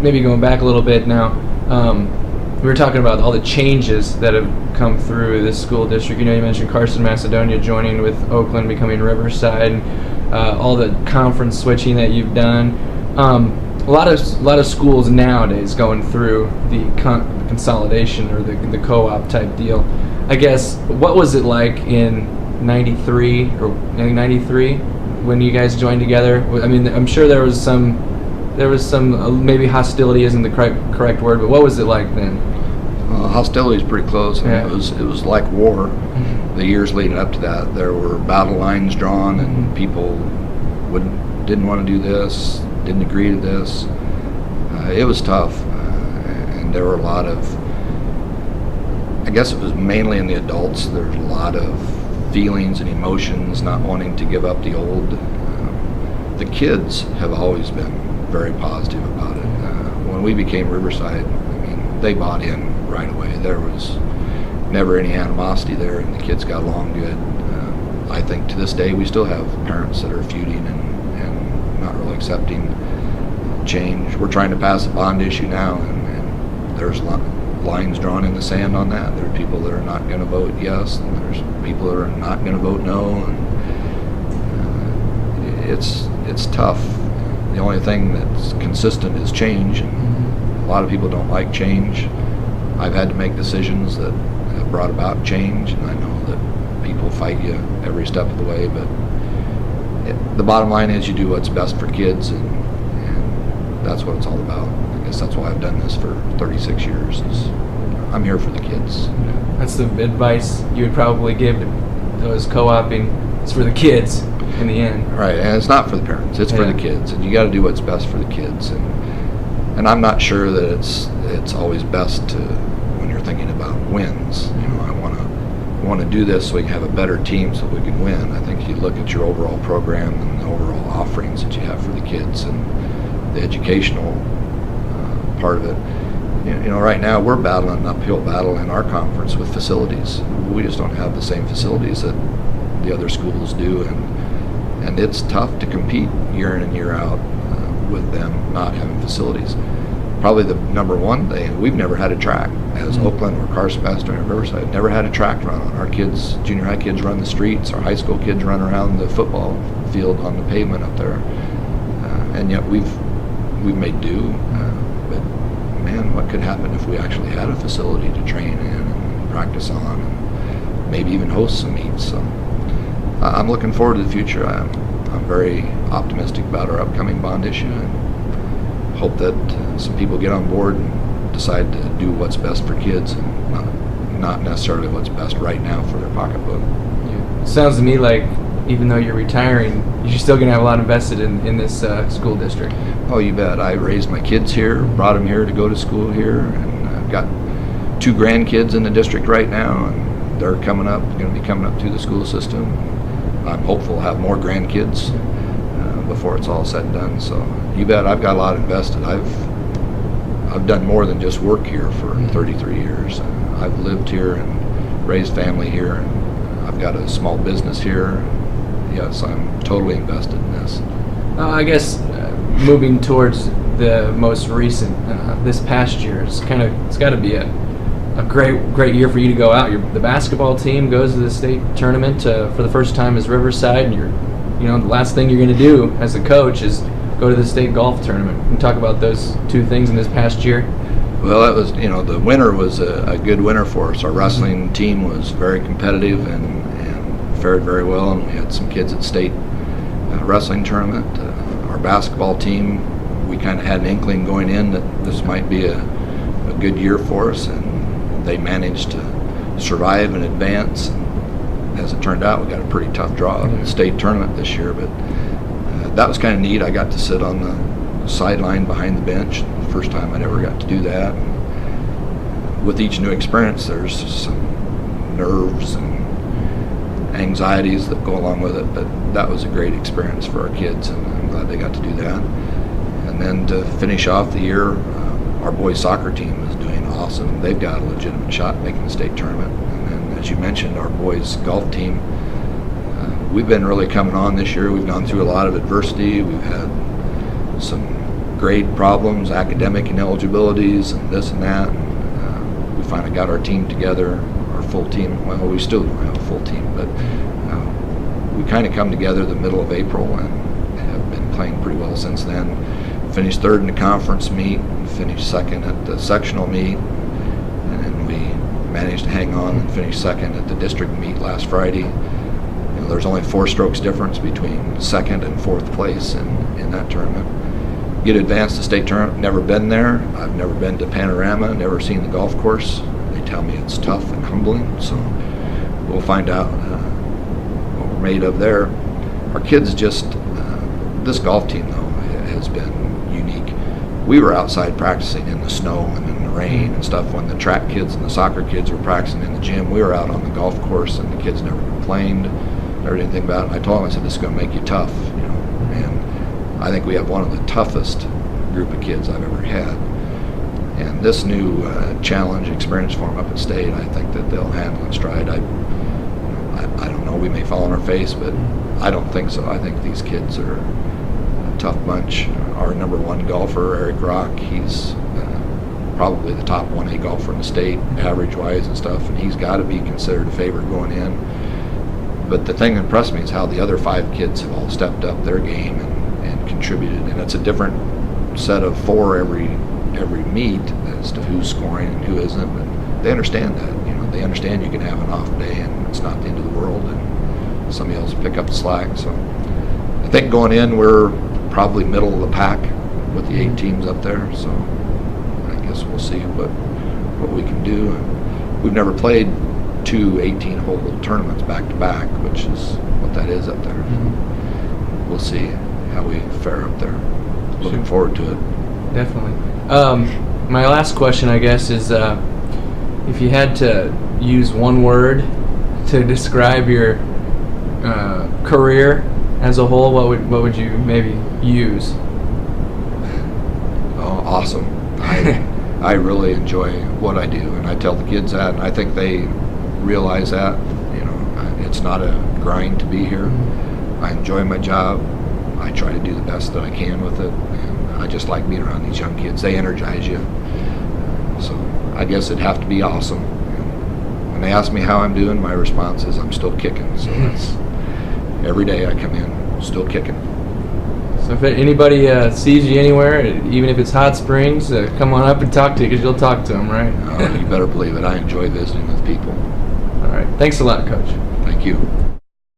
maybe going back a little bit now, we were talking about all the changes that have come through this school district. You mentioned Carson, Macedonia joining with Oakland, becoming Riverside, and all the conference switching that you've done. A lot of schools nowadays going through the consolidation or the co-op type deal. I guess, what was it like in '93 when you guys joined together? I mean, I'm sure there was some maybe hostility isn't the correct word, but what was it like then? Hostility is pretty close. Yeah. It was like war. Mm-hmm. The years leading up to that, there were battle lines drawn, and mm-hmm. people didn't want to do this, didn't agree to this. It was tough, and there were a lot of, I guess it was mainly in the adults, there's a lot of feelings and emotions, not wanting to give up the old. The kids have always been very positive about it. When we became Riverside, I mean, they bought in right away. There was never any animosity there, and the kids got along good. I think to this day we still have parents that are feuding and not really accepting change. We're trying to pass a bond issue now, and there's lines drawn in the sand on that. There are people that are not going to vote yes, and there's people that are not going to vote no, and it's tough. The only thing that's consistent is change, and a lot of people don't like change. I've had to make decisions that have brought about change, and I know that people fight you every step of the way, but the bottom line is you do what's best for kids, and that's what it's all about. I guess that's why I've done this for 36 years, is I'm here for the kids. That's the advice you would probably give to those co-oping. It's for the kids in the end. Right, and it's not for the parents, it's for the kids, and you got to do what's best for the kids. And I'm not sure that it's always best to, when you're thinking about wins, I want to do this so we can have a better team so we can win. I think you look at your overall program and the overall offerings that you have for the kids and the educational part of it. Right now we're battling an uphill battle in our conference with facilities. We just don't have the same facilities that the other schools do, and it's tough to compete year in and year out with them not having facilities. Probably the number one thing, we've never had a track as Oakland or Carson, Macedonia, or Riverside. Never had a track run on. Our kids, junior high kids, run the streets. Our high school kids run around the football field on the pavement up there, and yet we've made do. But man, what could happen if we actually had a facility to train in and practice on, and maybe even host some meets? So I'm looking forward to the future. I'm very optimistic about our upcoming bond issue, and hope that some people get on board and decide to do what's best for kids, and not necessarily what's best right now for their pocketbook. It sounds to me like even though you're retiring, you're still going to have a lot invested in this school district. Oh, you bet. I raised my kids here, brought them here to go to school here, and I've got 2 grandkids in the district right now, and they're going to be coming up through the school system. I'm hopeful I'll have more grandkids before it's all said and done. So you bet, I've got a lot invested. I've done more than just work here for 33 years. I've lived here and raised family here, and I've got a small business here. Yes, I'm totally invested in this. I guess moving towards the most recent, this past year, it's got to be a great year for you to go out. The basketball team goes to the state tournament for the first time as Riverside, and the last thing you're going to do as a coach is go to the state golf tournament. Can you talk about those 2 things in this past year? Well, that was, the winter was a good winter for us. Our wrestling team was very competitive and fared very well, and we had some kids at state wrestling tournament. Our basketball team, we kind of had an inkling going in that this might be a good year for us, and they managed to survive and advance. As it turned out, we got a pretty tough draw in the state tournament this year, but that was kind of neat. I got to sit on the sideline behind the bench, the first time I'd ever got to do that. With each new experience, there's some nerves and anxieties that go along with it, but that was a great experience for our kids, and I'm glad they got to do that. And then to finish off the year, our boys soccer team is doing awesome. They've got a legitimate shot at making the state tournament. And then, as you mentioned, our boys golf team, we've been really coming on this year. We've gone through a lot of adversity. We've had some grade problems, academic ineligibilities, and this and that. And, we finally got our team together, our full team. Well, we still don't have a full team, but we kind of come together the middle of April and have been playing pretty well since then. Finished third in the conference meet, finished second at the sectional meet, and then we managed to hang on and finish second at the district meet last Friday. There's only 4 strokes difference between second and fourth place in that tournament. Get advanced to state tournament, never been there. I've never been to Panorama, never seen the golf course. They tell me it's tough and humbling, so we'll find out what we're made of there. Our kids just, this golf team though has been unique. We were outside practicing in the snow and in the rain and stuff when the track kids and the soccer kids were practicing in the gym. We were out on the golf course and the kids never complained, never did anything about it. I told them, I said, this is going to make you tough, and I think we have one of the toughest group of kids I've ever had. And this new challenge experience for them up at state, I think that they'll handle in stride. I don't know, we may fall on our face, but I don't think so. I think these kids are a tough bunch. Our number 1 golfer, Eric Rock, he's probably the top 1A golfer in the state, average-wise and stuff, and he's got to be considered a favorite going in. But the thing that impressed me is how the other 5 kids have all stepped up their game and contributed, and it's a different set of 4 every meet as to who's scoring and who isn't. But they understand that, they understand you can have an off day and it's not the end of the world, and somebody else will pick up the slack. So I think going in, we're probably middle of the pack with the 8 teams up there. So I guess we'll see what we can do. And we've never played 2 18-hole tournaments back to back, which is what that is up there. Mm-hmm. We'll see how we fare up there. Looking forward to it. Definitely. My last question, I guess, is if you had to use one word to describe your career as a whole, what would you maybe use? Oh, awesome. I really enjoy what I do, and I tell the kids that, and I think they realize that. It's not a grind to be here. I enjoy my job. I try to do the best that I can with it, and I just like being around these young kids. They energize you. So I guess it'd have to be awesome. And when they ask me how I'm doing, my response is I'm still kicking. So that's every day I come in, still kicking. So if anybody sees you anywhere, even if it's Hot Springs, come on up and talk to you, because you'll talk to them, right? You better believe it. I enjoy visiting with people. All right. Thanks a lot, Coach. Thank you.